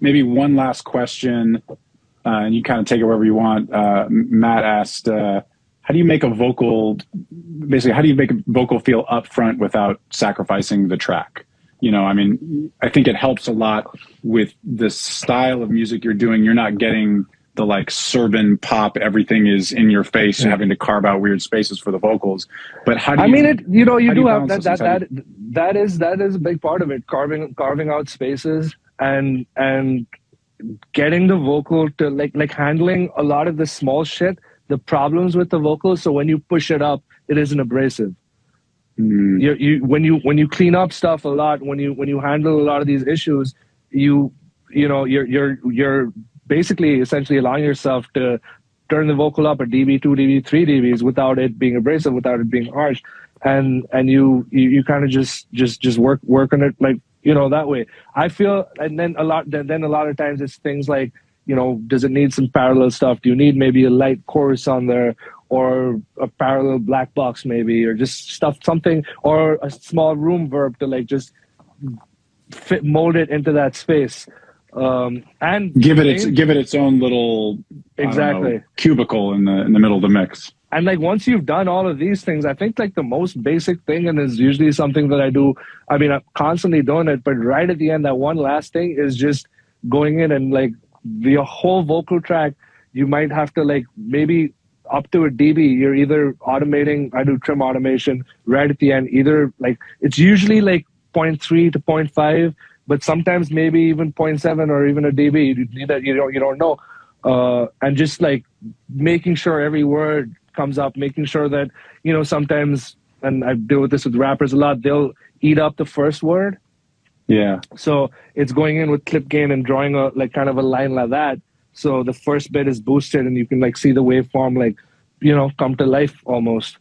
maybe one last question, and you kind of take it wherever you want. Matt asked, how do you make a vocal, basically, how do you make a vocal feel upfront without sacrificing the track? You know, I mean, I think it helps a lot with the style of music you're doing. You're not getting the like Serbian pop, everything is in your face, having to carve out weird spaces for the vocals. But how do you, I mean, you do have that is a big part of it, carving out spaces and getting the vocal to like handling a lot of the small shit, the problems with the vocals. So when you push it up, it isn't abrasive. When you clean up stuff a lot, when you handle a lot of these issues, you're basically essentially allowing yourself to turn the vocal up a dB, 2 dB, 3 dBs without it being abrasive, without it being harsh, and you kind of just work on it like, you know, that way. I feel, and then a lot of times it's things like, you know, does it need some parallel stuff? Do you need maybe a light chorus on there, or a parallel black box maybe, or just something, or a small room verb to like just mold it into that space. And give it its own little cubicle in the middle of the mix. And like once you've done all of these things, I think like the most basic thing, and is usually something that I do, I mean, I'm constantly doing it, but right at the end, that one last thing is just going in and like the whole vocal track, you might have to like maybe up to a dB, you're either automating, I do trim automation right at the end, either like, it's usually like 0.3 to 0.5, but sometimes maybe even 0.7 or even a dB. You don't know, and just like making sure every word comes up, making sure that, you know, sometimes, and I deal with this with rappers a lot, they'll eat up the first word. Yeah. So it's going in with clip gain and drawing a like kind of a line like that. So the first bit is boosted, and you can like see the waveform like, you know, come to life almost.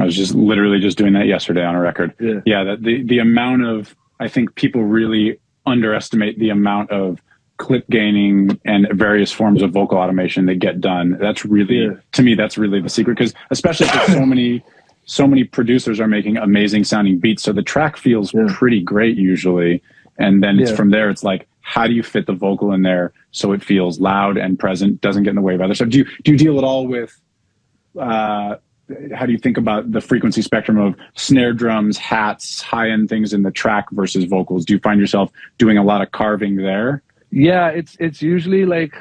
I was just literally just doing that yesterday on a record. Yeah. The amount of, I think people really underestimate the amount of clip gaining and various forms of vocal automation they get done. That's really, to me, that's really the secret, because especially because so many producers are making amazing sounding beats. So the track feels pretty great usually. And then it's from there, it's like, how do you fit the vocal in there so it feels loud and present, doesn't get in the way of other stuff? Do you deal at all with, how do you think about the frequency spectrum of snare drums, hats, high-end things in the track versus vocals? Do you find yourself doing a lot of carving there? Yeah, it's usually like,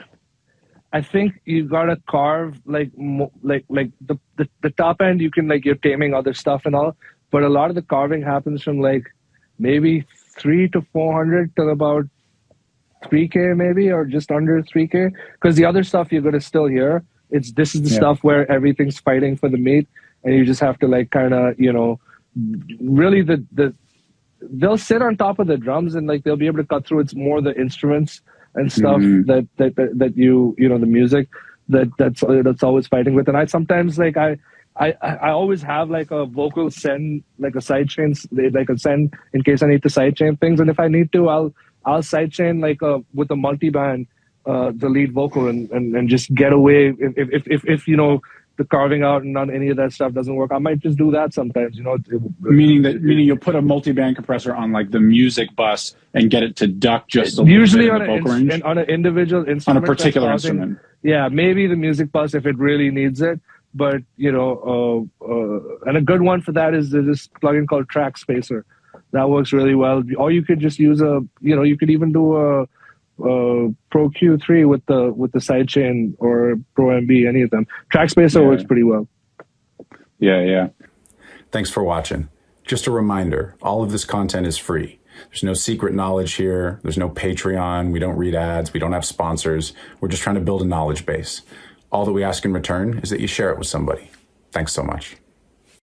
I think you gotta carve like the top end. You can like, you're taming other stuff and all, but a lot of the carving happens from like maybe 300 to 400 to about 3K maybe, or just under 3K, because the other stuff you're gonna still hear. This is the stuff where everything's fighting for the meat, and you just have to like kind of, you know, really they'll sit on top of the drums and like they'll be able to cut through. It's more the instruments and stuff that you know, the music that's always fighting with. And I sometimes like I always have like a vocal send, like a sidechain, like a send in case I need to sidechain things. And if I need to, I'll sidechain like with a multi-band the lead vocal and just get away if you know, the carving out and none any of that stuff doesn't work. I might just do that sometimes, you know. Meaning you'll put a multi-band compressor on like the music bus and get it to duck just a usually little bit in the vocal range? On an individual instrument, on a particular instrument. Yeah, maybe the music bus if it really needs it. But you know, and a good one for that is this plugin called Track Spacer. That works really well. Or you could just use you could even do a Pro Q3 with the sidechain, or Pro MB, any of them. Track Spacer works pretty well. Yeah. Thanks for watching. Just a reminder, all of this content is free. There's no secret knowledge here. There's no Patreon. We don't read ads. We don't have sponsors. We're just trying to build a knowledge base. All that we ask in return is that you share it with somebody. Thanks so much.